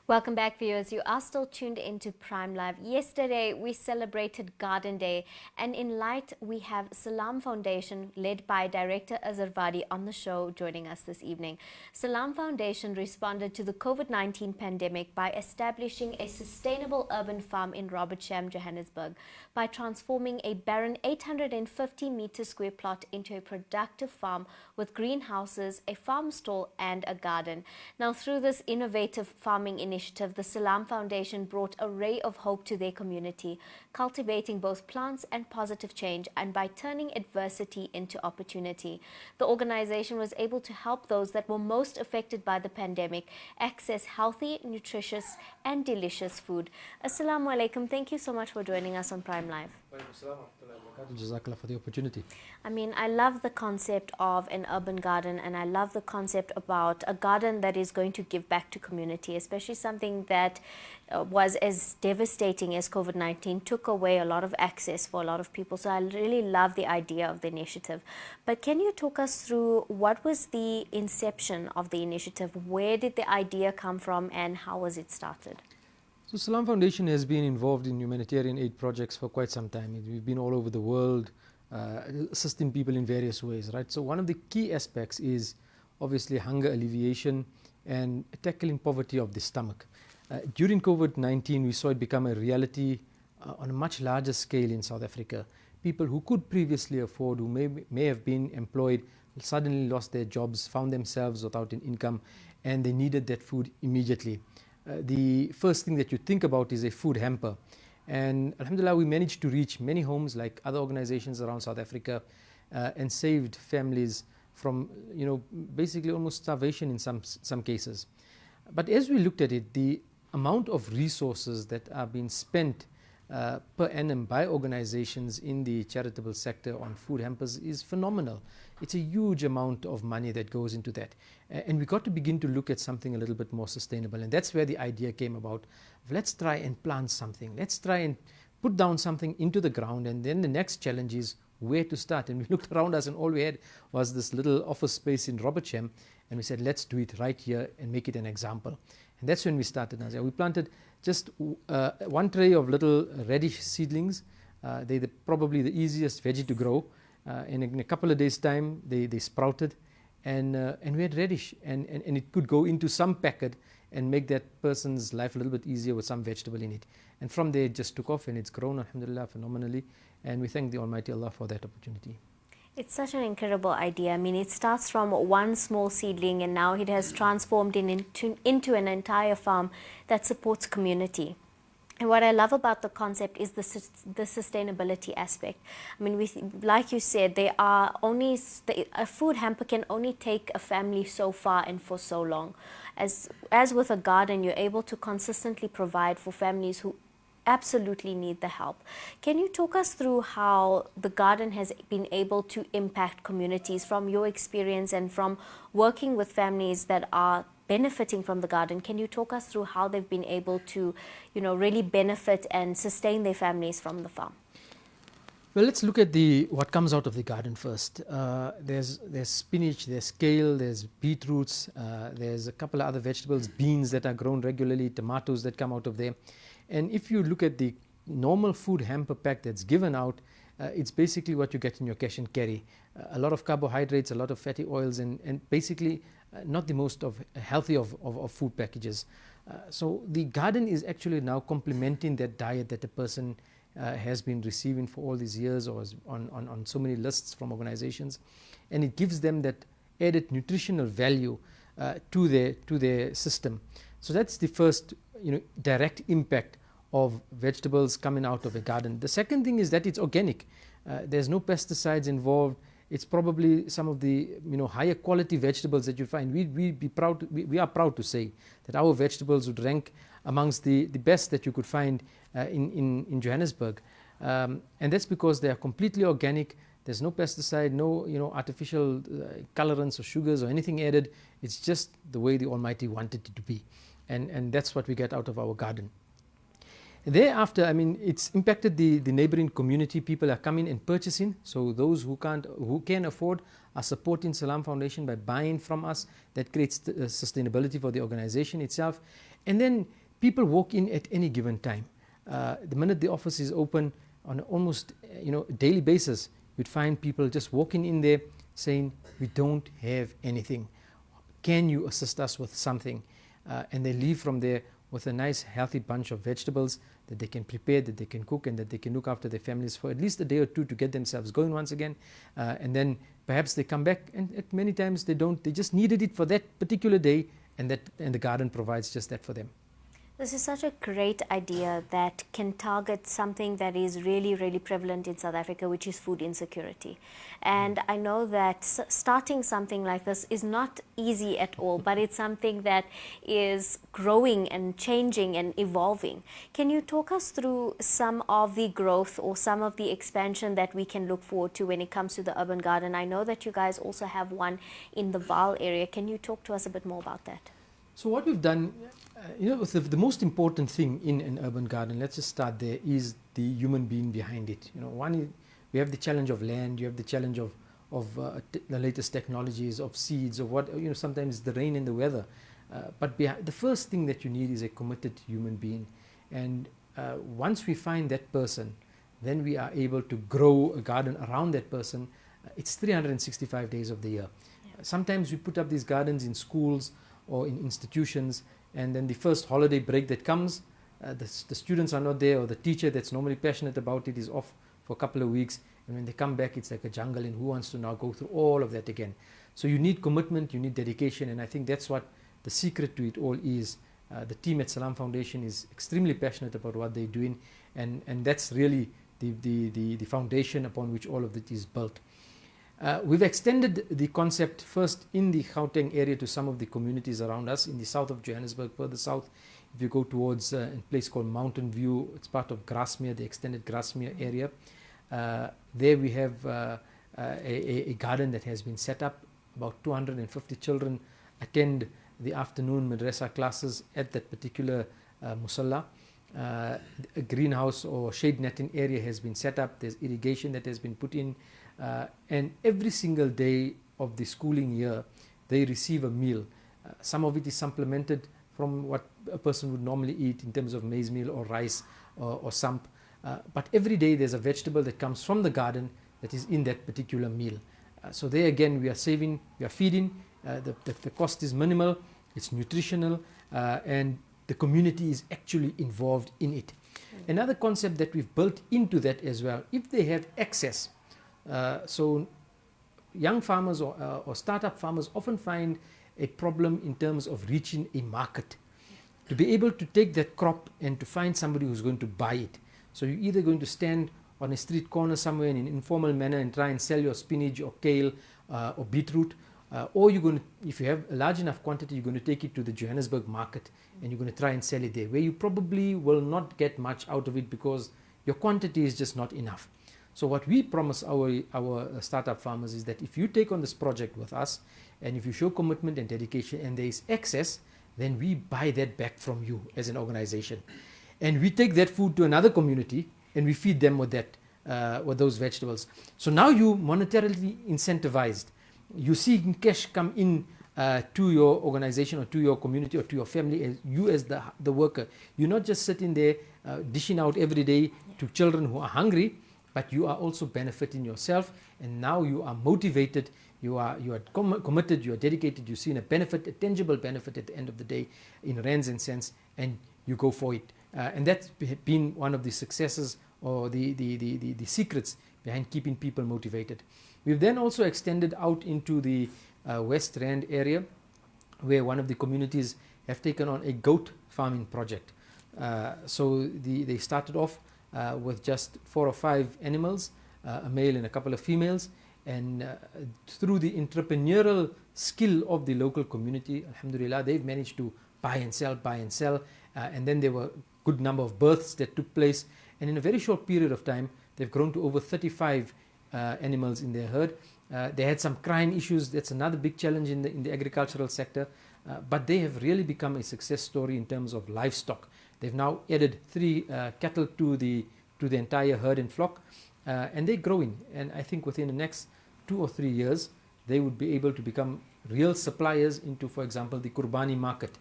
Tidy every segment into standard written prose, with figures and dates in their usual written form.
Welcome back, viewers. You are still tuned into Prime Live. Yesterday, we celebrated Garden Day, and in light, we have Salaam Foundation, led by Director Azhar Vadi, on the show, joining us this evening. Salaam Foundation responded to the COVID-19 pandemic by establishing a sustainable urban farm in Robertsham, Johannesburg, by transforming a barren 850-meter square plot into a productive farm with greenhouses, a farm stall, and a garden. Now, through this innovative farming initiative, the Salaam Foundation brought a ray of hope to their community, cultivating both plants and positive change, and by turning adversity into opportunity. The organization was able to help those that were most affected by the pandemic access healthy, nutritious, and delicious food. Assalamu alaikum. Thank you so much for joining us on Prime Live. Jazakallah for the opportunity. I mean, I love the concept of an urban garden, and I love the concept about a garden that is going to give back to community, especially something that was as devastating as COVID-19, took away a lot of access for a lot of people. So I really love the idea of the initiative. But can you talk us through what was the inception of the initiative? Where did the idea come from, and how was it started? So Salaam Foundation has been involved in humanitarian aid projects for quite some time. We've been all over the world assisting people in various ways, right? So one of the key aspects is obviously hunger alleviation and tackling poverty of the stomach. During COVID-19, we saw it become a reality on a much larger scale in South Africa. People who could previously afford, who may have been employed, suddenly lost their jobs, found themselves without an income, and they needed that food immediately. The first thing that you think about is a food hamper, and alhamdulillah, we managed to reach many homes like other organizations around South Africa and saved families from basically almost starvation in some cases. But as we looked at it, the amount of resources that are being spent per annum by organizations in the charitable sector on food hampers is phenomenal. It's a huge amount of money that goes into that, and we got to begin to look at something a little bit more sustainable, and that's where the idea came about. Let's try and plant something, let's try and put down something into the ground, and then the next challenge is where to start. And we looked around us, and all we had was this little office space in Robertsham, and we said, let's do it right here and make it an example. And that's when we started. We planted just one tray of little radish seedlings. They're probably the easiest veggie to grow. And in a couple of days' time, they sprouted, and we had radish, and it could go into some packet and make that person's life a little bit easier with some vegetable in it. And from there, it just took off, and it's grown, alhamdulillah, phenomenally. And we thank the Almighty Allah for that opportunity. It's such an incredible idea. I mean, it starts from one small seedling, and now it has transformed into an entire farm that supports community. And what I love about the concept is the sustainability aspect. I mean, like you said, a food hamper can only take a family so far and for so long. As with a garden, you're able to consistently provide for families who absolutely need the help. Can you talk us through how the garden has been able to impact communities from your experience and from working with families that are benefiting from the garden? Can you talk us through how they've been able to, really benefit and sustain their families from the farm? Well, let's look at what comes out of the garden first. There's spinach, there's kale, there's beetroots, there's a couple of other vegetables, beans that are grown regularly, tomatoes that come out of there. And if you look at the normal food hamper pack that's given out, it's basically what you get in your cash and carry. A lot of carbohydrates, a lot of fatty oils, and basically not the most healthy of food packages. So the garden is actually now complementing that diet that a person has been receiving for all these years, or is on so many lists from organizations, and it gives them that added nutritional value to their system. So that's the first direct impact of vegetables coming out of a garden. The second thing is that it's organic. There's no pesticides involved. It's probably some of the higher quality vegetables that you find. We are proud to say that our vegetables would rank amongst the best that you could find in Johannesburg, and that's because they are completely organic. There's no pesticide, no artificial colorants or sugars or anything added. It's just the way the Almighty wanted it to be, and that's what we get out of our garden. Thereafter, I mean, it's impacted the neighboring community. People are coming and purchasing. So those who can afford are supporting Salaam Foundation by buying from us. That creates sustainability for the organization itself. And then people walk in at any given time. The minute the office is open, on almost daily basis, you'd find people just walking in there saying, we don't have anything. Can you assist us with something? And they leave from there with a nice healthy bunch of vegetables that they can prepare, that they can cook, and that they can look after their families for at least a day or two to get themselves going once again. And then perhaps they come back, and at many times they don't, they just needed it for that particular day, and the garden provides just that for them. This is such a great idea that can target something that is really, really prevalent in South Africa, which is food insecurity. And I know that starting something like this is not easy at all, but it's something that is growing and changing and evolving. Can you talk us through some of the growth or some of the expansion that we can look forward to when it comes to the urban garden? I know that you guys also have one in the Vaal area. Can you talk to us a bit more about that? So what we've done, the most important thing in an urban garden, let's just start there, is the human being behind it. One, we have the challenge of land, you have the challenge of the latest technologies, of seeds, of what, sometimes the rain and the weather. But the first thing that you need is a committed human being. And once we find that person, then we are able to grow a garden around that person. It's 365 days of the year. Yeah. Sometimes we put up these gardens in schools or in institutions, and then the first holiday break that comes, the students are not there, or the teacher that's normally passionate about it is off for a couple of weeks, and when they come back it's like a jungle, and who wants to now go through all of that again? So you need commitment, you need dedication, and I think that's what the secret to it all is. The team at Salaam Foundation is extremely passionate about what they're doing, and that's really the foundation upon which all of it is built. We've extended the concept first in the Gauteng area to some of the communities around us in the south of Johannesburg. Further south, if you go towards a place called Mountain View, it's part of Grasmere, the extended Grasmere area. There we have a garden that has been set up. About 250 children attend the afternoon madrasa classes at that particular musalla. A greenhouse or shade netting area has been set up. There's irrigation that has been put in. And every single day of the schooling year, they receive a meal. Some of it is supplemented from what a person would normally eat in terms of maize meal or rice or samp. But every day there's a vegetable that comes from the garden that is in that particular meal. So there again, we are saving, we are feeding. The cost is minimal, it's nutritional, and the community is actually involved in it. Another concept that we've built into that as well, if they have access, so young farmers or startup farmers often find a problem in terms of reaching a market. To be able to take that crop and to find somebody who's going to buy it. So you're either going to stand on a street corner somewhere in an informal manner and try and sell your spinach or kale or beetroot, or you're going to, if you have a large enough quantity, you're going to take it to the Johannesburg market and you're going to try and sell it there, where you probably will not get much out of it because your quantity is just not enough. So what we promise our startup farmers is that if you take on this project with us, and if you show commitment and dedication and there is excess, then we buy that back from you as an organization. And we take that food to another community and we feed them with that, with those vegetables. So now you monetarily incentivized. You see cash come in to your organization or to your community or to your family, as you as the worker. You're not just sitting there dishing out every day to children who are hungry, but you are also benefiting yourself, and now you are motivated, you are committed, you are dedicated, you see a benefit, a tangible benefit at the end of the day in rands and cents, and you go for it. And that's been one of the successes or the secrets behind keeping people motivated. We've then also extended out into the West Rand area, where one of the communities have taken on a goat farming project. So they started off with just 4 or 5 animals, a male and a couple of females, and through the entrepreneurial skill of the local community, alhamdulillah, they've managed to buy and sell, and then there were a good number of births that took place, and in a very short period of time they've grown to over 35 animals in their herd. They had some crime issues. That's another big challenge in the agricultural sector, but they have really become a success story in terms of livestock. They've now added 3 cattle to the entire herd and flock, and they're growing. And I think within the next 2 or 3 years, they would be able to become real suppliers into, for example, the Kurbani market,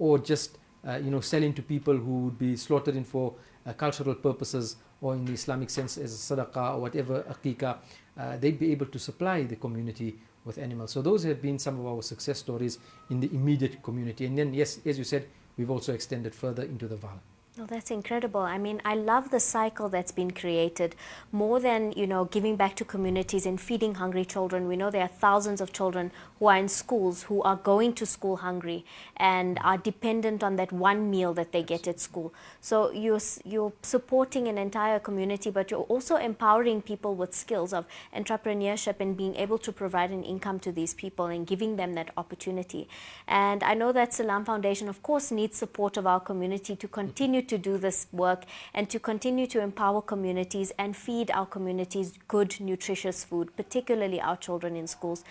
or just selling to people who would be slaughtered in for cultural purposes, or in the Islamic sense as a sadaqah or whatever, aqiqah, they'd be able to supply the community with animals. So those have been some of our success stories in the immediate community. And then, yes, as you said, we've also extended further into the Val. Oh, that's incredible. I mean, I love the cycle that's been created. More than, giving back to communities and feeding hungry children. We know there are thousands of children who are in schools, who are going to school hungry and are dependent on that one meal that they get at school. So you're supporting an entire community, but you're also empowering people with skills of entrepreneurship and being able to provide an income to these people and giving them that opportunity. And I know that Salaam Foundation, of course, needs support of our community to continue to do this work and to continue to empower communities and feed our communities good, nutritious food, particularly our children in schools.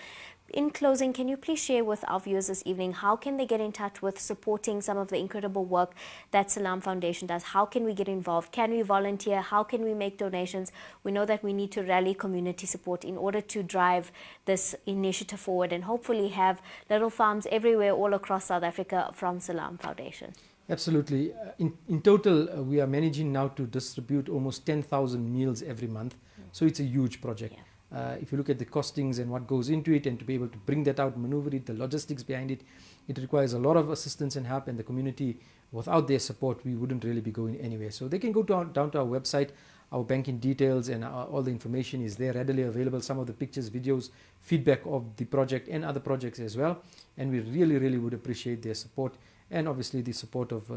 In closing, can you please share with our viewers this evening, how can they get in touch with supporting some of the incredible work that Salaam Foundation does? How can we get involved? Can we volunteer? How can we make donations? We know that we need to rally community support in order to drive this initiative forward and hopefully have little farms everywhere all across South Africa from Salaam Foundation. Absolutely. In total, we are managing now to distribute almost 10,000 meals every month. So it's a huge project. Yeah. If you look at the costings and what goes into it, and to be able to bring that out, maneuver it, the logistics behind it, it requires a lot of assistance and help, and the community, without their support, we wouldn't really be going anywhere. So they can go down to our website. Our banking details and all the information is there readily available. Some of the pictures, videos, feedback of the project and other projects as well. And we really, really would appreciate their support, and obviously the support of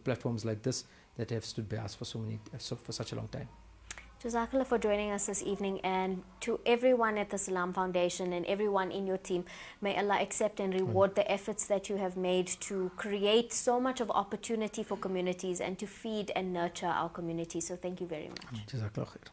platforms like this that have stood by us for such a long time. Jazakallah for joining us this evening, and to everyone at the Salaam Foundation and everyone in your team, may Allah accept and reward the efforts that you have made to create so much of opportunity for communities and to feed and nurture our community. So thank you very much. Jazakallah khair.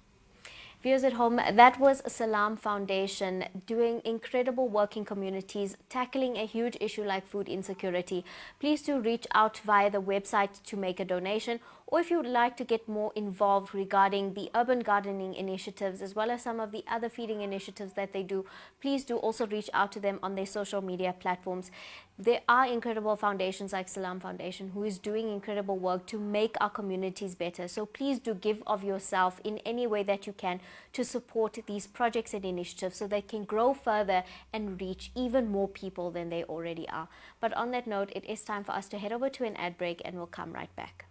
Viewers at home, that was Salaam Foundation doing incredible work in communities, tackling a huge issue like food insecurity. Please do reach out via the website to make a donation, or if you would like to get more involved regarding the urban gardening initiatives as well as some of the other feeding initiatives that they do, please do also reach out to them on their social media platforms. There are incredible foundations like Salaam Foundation who is doing incredible work to make our communities better. So please do give of yourself in any way that you can to support these projects and initiatives so they can grow further and reach even more people than they already are. But on that note, it is time for us to head over to an ad break, and we'll come right back.